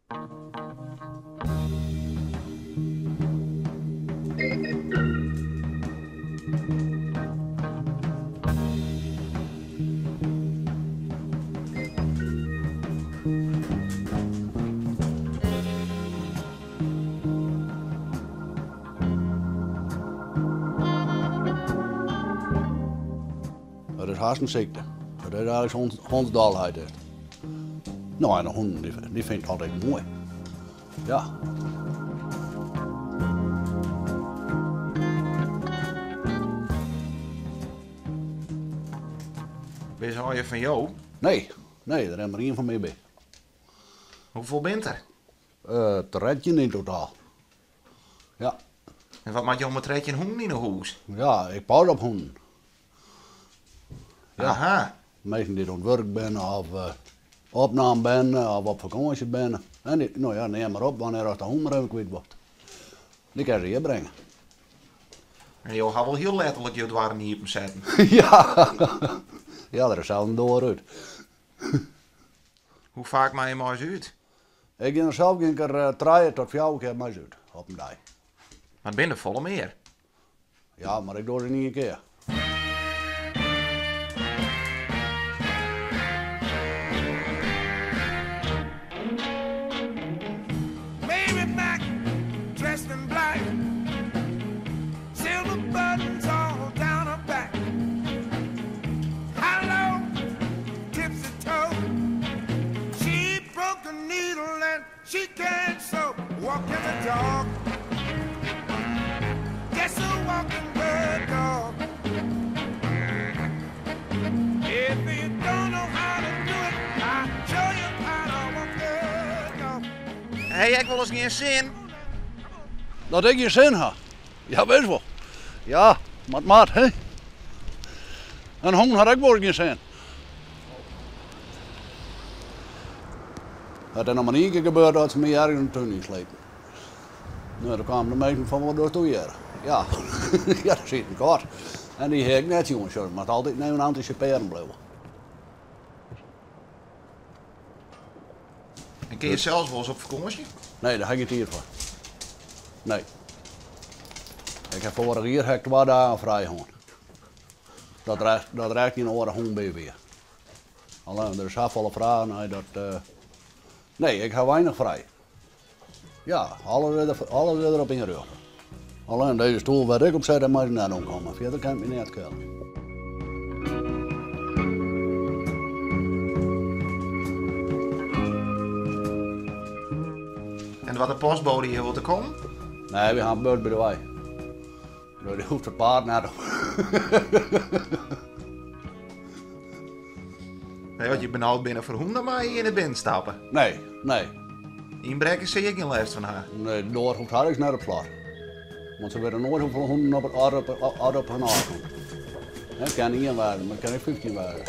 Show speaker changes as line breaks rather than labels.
Dat is hartstikke. Dat is eigenlijk onze dolheid. Nou, en de honden die vind ik altijd mooi. Ja.
Wees al je van jou?
Nee, daar hebben we maar één van mij bij.
Hoeveel bent er?
Te redden in totaal. Ja.
En wat maak je om met rijtje honden in een huis?
Ja, ik pas op honden. Ja.
Aha.
Mensen die aan het werk zijn of opname ben of op vakantie ben. En die, nou ja, neem maar op wanneer de hond er kwijt wordt. Die kan ze hier brengen.
En je gaat wel heel letterlijk je dwaren hier op zetten.
Ja. Ja, daar is zelf door uit.
Hoe vaak maak je maar eens uit?
Ik ging er zelf een keer 3 tot 4 keer mee uit op een dag.
Maar het binnen volle meer.
Ja, maar ik doe het niet een keer.
Baby back, dressed in black, silver buttons all down her back. Hello, tipsy toe. She broke a needle and she can't sew. Walking the dog, guess a walking bird dog. If you don't know how to do it, I'll show you how to walk the dog.
Hé, ik wil eens geen zin.
Dat ik je zin heb. Ja, weet wel. Ja, maat, hè. En hond had ik wel geen zin. Het is nog maar één keer gebeurd dat ze me ergens in de tuin inslepen. Nou, dan kwamen de mensen van wat doe je hier? Ja, ja, dat zit een kort. En die heb ik net jongens, maar het altijd nemen anticiperen blijven.
En kun je zelfs wel eens op vakantie?
Nee, daar heb ik het hier voor. Nee. Ik heb vorig jaar 2 dagen vrij gewoon. Dat reikt in een oren hond bij weer. Alleen er is afvallen vragen. Nee, nee, ik heb weinig vrij. Ja, alles weer erop in rug. Alleen deze stoel waar ik op zit, daar moet ik naar omkomen. Verder kan ik me niet killen.
En wat de postbode hier wil te komen?
Nee, we gaan een beurt bij de wei. Nou, die hoeft het paard naar de...
Nee, want je benauwd binnen voor honden, maar je in de binnen stappen.
Nee.
Inbreken zie ik geen lijst van haar.
Nee, de door hoeft haar naar op slag. Want ze werden nooit hoeveel honden op hun avond. Dat kan niet 1 waarden, maar dat kan niet 15 waarden.